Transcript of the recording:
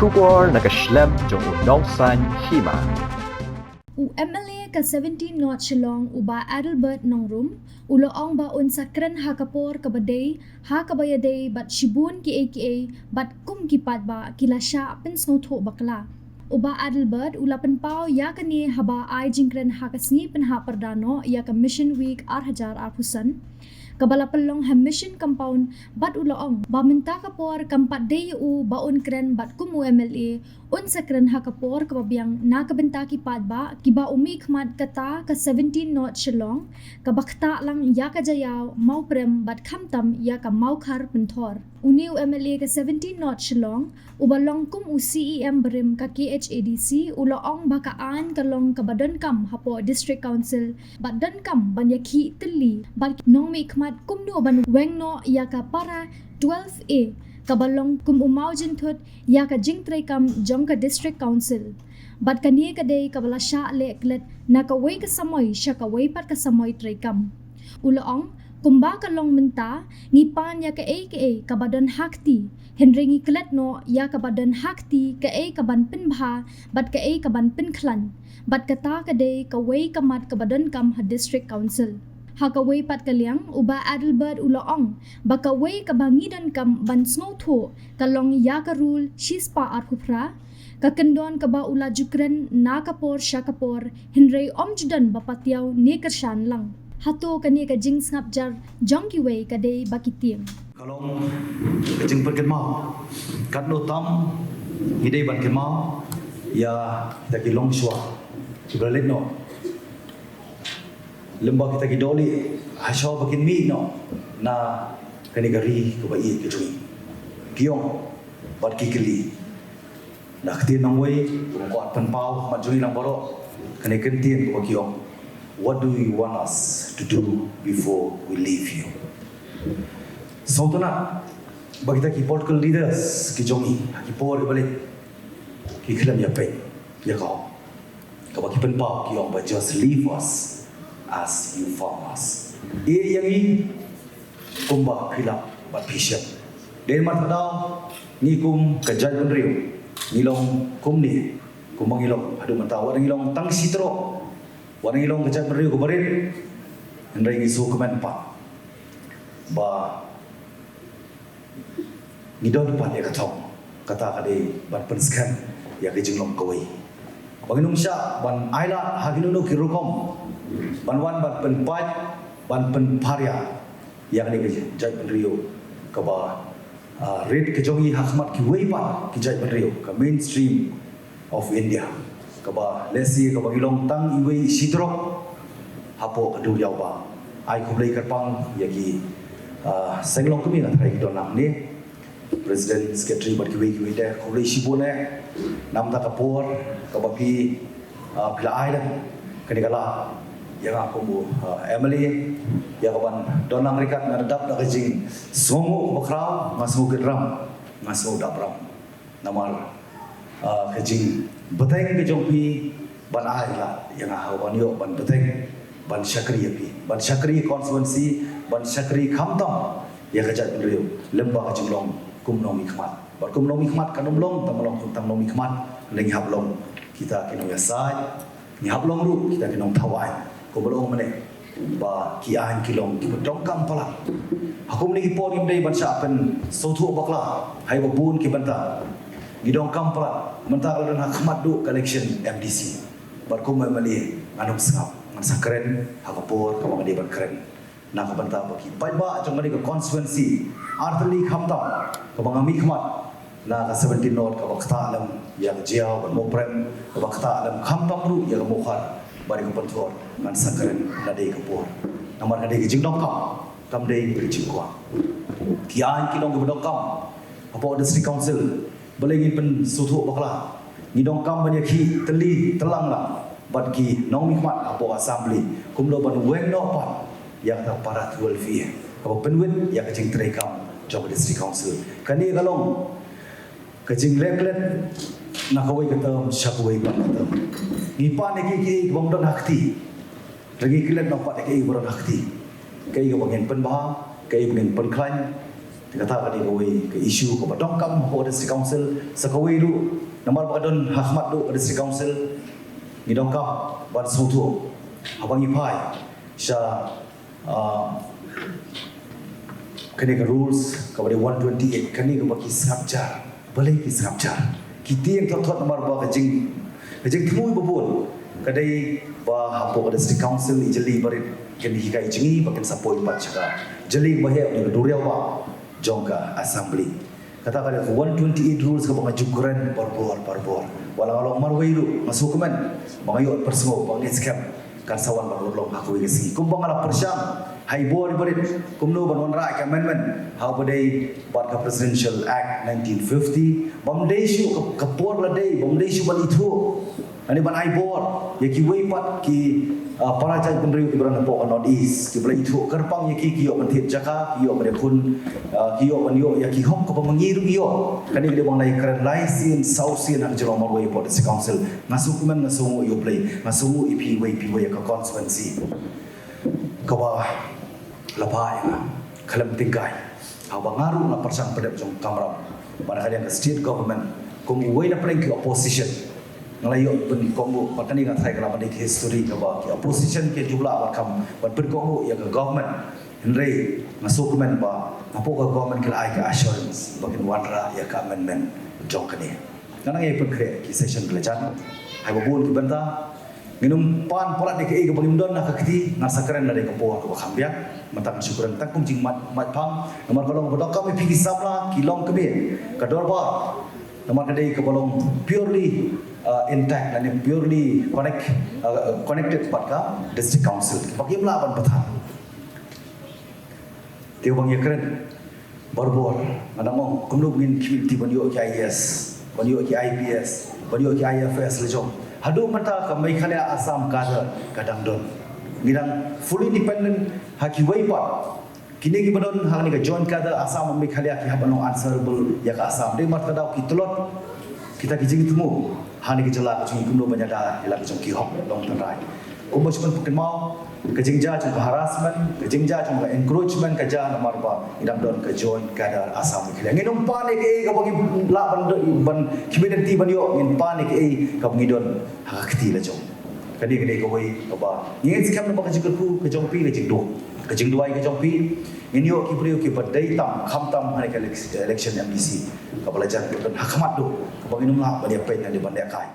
Shubor nakaslem jong unongsan hima. U MLA ka 17 North Shillong uba Adelbert Nongrum uloong ba unsa kren hakapor kabadey ha kabayadey bat shibun ki aka bat kum kipat ba kila sya pensngotho bakla uba Adelbert ulapan pau ya kani haba ai jingkren hakasngi penha perdano ya ka Mission Week 8,000 kabala pelong ha mission compound bat uloong ba minta kapor kampat day u baun kren bat kumu MLA unsa kren hakapor kababyang nakabenta kipat ba kiba umi khmat kata ka 17 North Shillong kabakta lang ya ka jayaw mau prem bat khamtam ya ka mau khar penthor uniu MLA ka 17 North Shillong ubalong kum u CEM berim ka KHADC uloong baka an kalong kabadan kam hapo district council bat dan kam banyaki teli bat nong mi khmat kum no ban wengno ya ka para 12A kabalong kum umau jinthut ya ka jingtray kam jong ka district council bat kani ka day kabala sya leklet na ka way ka samoy sya ka way pat ka samoy tray kam uloong kumba kalong menta ngipan ya ka aka kabadan hakti henry ngiklet no ya kabadan hakti ka kaban pinbha bat ka kaban pinklan bat kata ka day ka way kamat kabadan kam ha district council hakaway pat kalyang uba Adelbert uloong bakaway kabangidan kam bansngo tho kalong ya ka rule shispa arhupra kakendon kaba ula jukren nakapor syakapor henry omjudan bapatyaw nekershan lang hato kani ka jing ngap jar jongki way kadai bakitiam kalong kajing perken mau kat no tam hidai ban ken mau ya kita kilong shwa ibalit no lembah kita kidoli hasyaw bakin mi no na kani gari ko bai ke tui kiong bat kikili na ktin nang way ko at pan pau majui lang baro kani kentien ko kiong. What do you want us to do before we leave you? So to na bagi kita political leaders ki jongi ki por balik ki khilam ya pe ya kau ka bagi pen pau ki ong but just leave us as you found us yang ini kumba khilap bat phishan den mat dau ni kum ka jai benriu ni long kum ni kumbang ilong adu mata wadang ilong tang sitro wadang ilong kejat beriu kubarin hendai ngisu kemen pa ba ngidon depan ya katong kata kade ban penskan ya ke jenglong kawai baginung sya ban aila haginunu kirukom ban wan ban penpat ban penparya ya kade kejat beriu kaba red kejongi hakmat ki weipa kejat beriu ke mainstream of India kaba lesi kaba gilong tang iwi sidro hapo kadu yaw ba ai kublai karpang yaki senglong kami na thai donang ni president secretary bat kiwi de kublai sibone nam ta kapor kaba pi pila ai dan kanikala yang aku bu Emily ya kaban donang rikat ngadap da kajing songo bakrau masmu gedram masmu dapram namar kajing beteng ke jongpi ban ai la yang hawan yo ban beteng ban syakri api ban syakri konstituensi ban syakri khamtam ya kajat beriu lembah jenglong kumnom hikmat ban kumnom hikmat kanomlong tamlong tang nom hikmat lengi hablong kita kinong yasai ni hablong ru kita kinong thawai ko bolong mene ba ki an kilong ki dongkam pala hakum ni por imdei ban sya pen sothu bakla hai babun ki banta gidong kampra mentah dan hakmat du collection MDC barkum memali anum sangap ngan sakren hakapor kamang di ban keren na ka banta baki pai ba jong mali ka constituency artli khamta kamang ami khmat na ka 17 North ka bakta alam yang jiao ban moprem ka bakta alam khamtam ru ya mokhar bari ka panthor ngan sakren na dei kapor namar na dei jingdong kam dei jingkwa kian kilong ka dong kam apo district council balai pen suthu bakla ngidong kam banyak ki teli telang la bat ki nong mikmat apo assembly kumlo ban weng no pat yang ta para 12 apo penwit ya kajing tray kam job district council kani galong kajing leklet na kawai katam syakawai pan katam ngipan ki bongdon hakti lagi kilet no pat ki boron hakti kai ga bangin pen ba kai bangin pen klan Dikata kadi kawai ke isu ko badongkam ko district council sakawai du nomor bakadon hakmat du district council ngidongkam ban sautu abang ipai sya kani ke rules kabade 128 kani ke baki sabjar boleh ki sabjar kiti yang thot nomor ba kajing thui babun kadai ba hapo district council ijeli barit kani hikai jingi bakin sapoi pat chaka jeli bahe ni duriau ba jongka assembly kata kada 128 rules ka banga jukran parbor wala marwairu masuk men bangayo personal bangit scam kan sawan barulong aku ngisi kumbang ala persyam hai board barit kumno banwan ra ka amendment how badai bat ka presidential act 1950 bamdei shu ka por la dei bamdei shu ban itu ani ban ai board yaki wei pat ki para cai pendiri di berana po north east ki bela itu kerpang yaki kiyo pentit jaka kiyo pada kun kiyo panyo yaki hom ko pamangiru kiyo kani dia bang lai keren lai sin south sin ang jelo marway po district council masuk men ngasungu yo play ngasungu ipi wei ka constituency kawa lapai kalam tingkai abangaru na persang pada jong kamram pada kalian ke state government kum wei na prank opposition ngalayo pun kongo patani ngat sai kala pandai history ka ba ki opposition ke jumlah bat kam bat pen kongo ya ke government henry masuk men ba apo ka government kala ai ka assurance bakin wanra ya ka amendment jong kani kanang ai pekre ki session belajar hai babun ki banta minum pan polat de ke ga bangim don na ka kiti ngasa keren dari ka po ka khambiak matang syukuran tak kum jing mat pang nomor kolong bodok kami pi sabla kilong kebe ka dor ba nomor kadai ke bolong purely intact dan purely connected pada district council. Bagi melawan petang. Tiap bang keren berbor. Ada mau kumdu begin community banyo ke IS, banyo ke IPS, banyo ke IFS lejong. Hadu mata kami kali asam kadang don. Ngirang fully independent haki waipat. Kini kita badon hang ni ke join kada asam kami kali aki habano answerable ya ke asam. Dia mat kada ki tulot kita kijing temu. Hani kejala kejung kumdo banyada ila kejung kihok long tanrai kumbo cuman pukin mau kejingja cung harassment kejingja cung encouragement kaja nomor ba idam don ke join kada asam kile nginum pane ke ka bagi la ban community ban yo ngin pane ke ka bagi don hakti la jong kadi kadi ko wei ba ngin skam no ba kejung ku kejung pi kejing duai kejung pi ngin yo ki priyo ki badai tam kham tam hani election MDC ka belajar don hakamat do ka bagi num la ba dia pen di bandai kai